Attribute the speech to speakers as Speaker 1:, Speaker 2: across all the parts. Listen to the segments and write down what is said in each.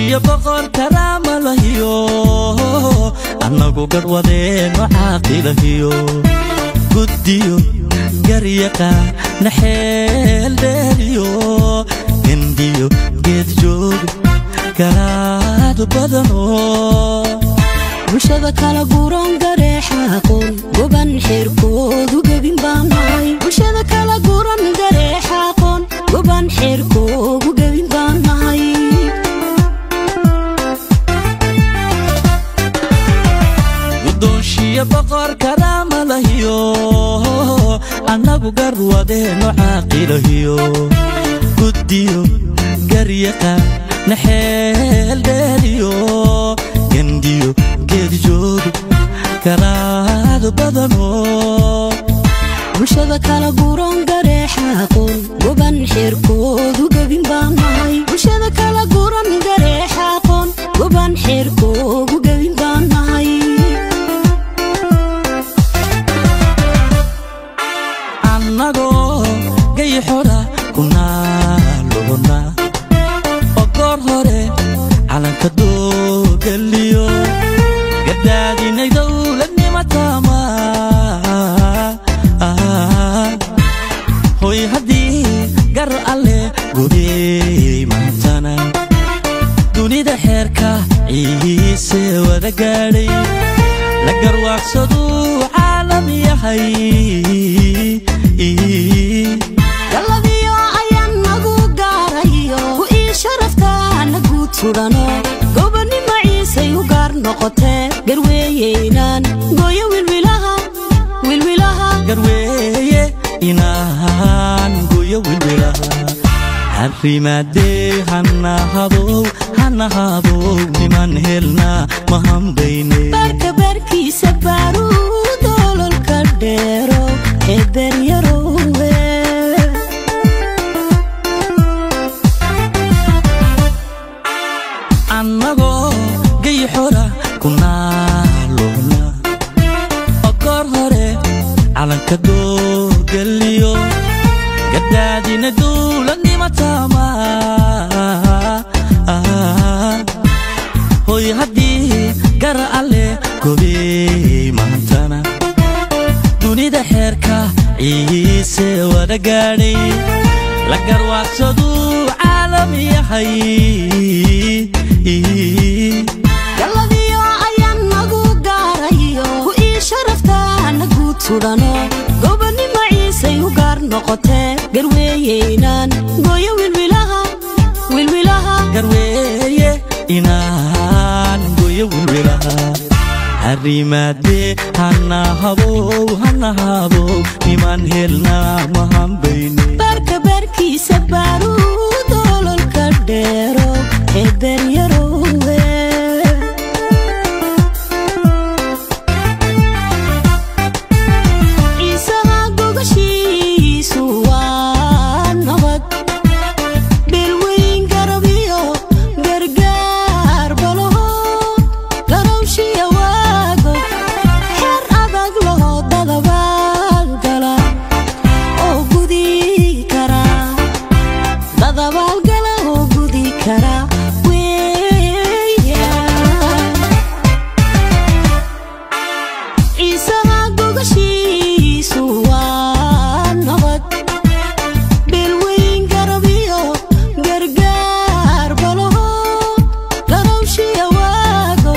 Speaker 1: يا بقر كرام لهيو أنا قدر ودين وعاقل هيو قديو قريقا نحيل ديو هنديو قد جوب كراد بدنو
Speaker 2: bulshada kala guuran gareexa aqoon goban xirkoodu gabin baanay bulshada kala guuran gareexa aqoon goban xirkoodu gabin baanay
Speaker 1: ودوشي بقر كرام لهيو أنا بقر ودين وعاقل هيو قديو قريقا نحيل ديو هنديو قد جوب كراد بدنو
Speaker 2: bulshada kala guuran gareexa aqoon goban xirkoodu gabin baanay bulshada kala guuran gareexa aqoon goban xirkoodu gabin baanay
Speaker 1: annago gay xora kuna lona ogor hore calanka doogaliyo gadaadinay dawladnimo taama hoy haddii gar alle gudey maantana dunida xeerka ciise wada gaadhay la garwaaqsadu caalam yahay
Speaker 2: galadiyo ayaan nagu gaarayo ii sharaftaana guud sudhano gobonnimo ciisay u gaar noqotee garweeyeynaan gooyo wilwilaha
Speaker 1: garweeye inaan gooyo wilwilaha arrimaadee hanahadow niman helnaa mahambayne
Speaker 2: barkiisa baaruud ololka dheero ee beryarowe
Speaker 1: annagoo gay xora kunaalona ogor hore calanka doogaliyo gadaadina dawladnimo taama hoy haddii gar alle gobey maantana dunida xeerka ciise wada gaadhay la garwaaqsadu caalam yahay
Speaker 2: galadiyo ayaan nagu gaarayo ii sharaftaana guud sudhano gobonnimo ciisay u gaar noqotee garweeyeynaan gooyo wilwilaha
Speaker 1: garweeye inaan gooyo wilwilaha arrimaadee hanahadow niman helnaa mahambayne
Speaker 2: barkiisa baaruud ololka dheero ee beryarowe ciisaha gogashiisu waa nabad bilweyn garabiyo gargaar balaho garowshiya waago xeer adag laho dadabaal gala oo gudi kara dadabaal gala oo gudi kara ciisaha gogashiisu waa nabad bilweyn garabiyo gargaar balaho garowshiya waago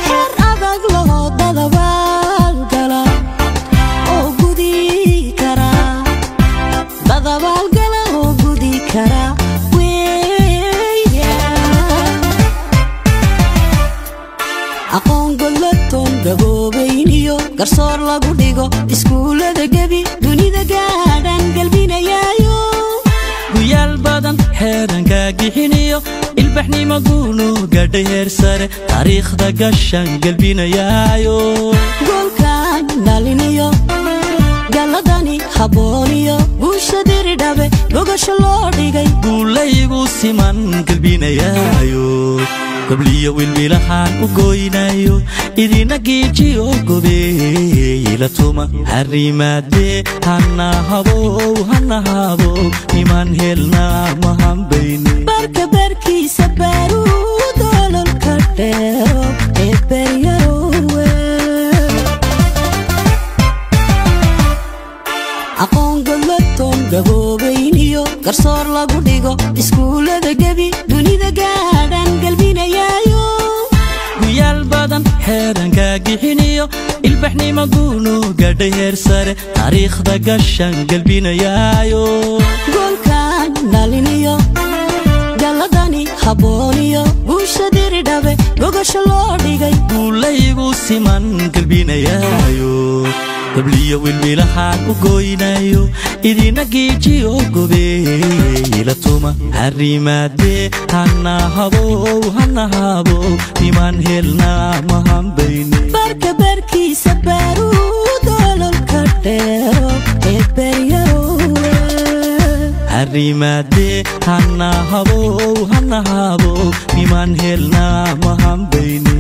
Speaker 2: xeer adag laho dadabaal gala oo gudi kara dadabaal gala oo gudi kara aqoon godlatoon gaboobayniyo garsoor lagu dhigo iskuullada gebi dunida gaadhan galbinayaayo
Speaker 1: guyaal badan xeeranka gixiniyo ilbaxnimo guunu gadhay heer sare taariikhda gashan galbinayaayo
Speaker 2: goolkan dhaliniyo galladani habbooniyo guusha diridhabe gogasha loo dhigay
Speaker 1: guulaygu siman galbinayaayo gabliyo wilwilahaan u gooynayo idina giijiyo gobeeyla tuma arrimaadee hanahadow niman helnaa mahambayne
Speaker 2: barkiisa baaruud
Speaker 1: حيرانكا قحينيو البحني مقونو قد هيرساري تاريخ دا قشان قلبينا يايو
Speaker 2: قول كان نالينيو قلداني خبونيو بوشا ديري دابي قوغا شلودي غي
Speaker 1: قوليغو سيمان قلبينا يايو قبلية والملحان وقوينايو إذينا جيجيو قبي لتوما حريماتي هانا هابو بمان هلنا مهم بيني
Speaker 2: بركي سبارو دولو الكتيرو إبريرو
Speaker 1: حريماتي هانا هابو بمان هلنا مهم بيني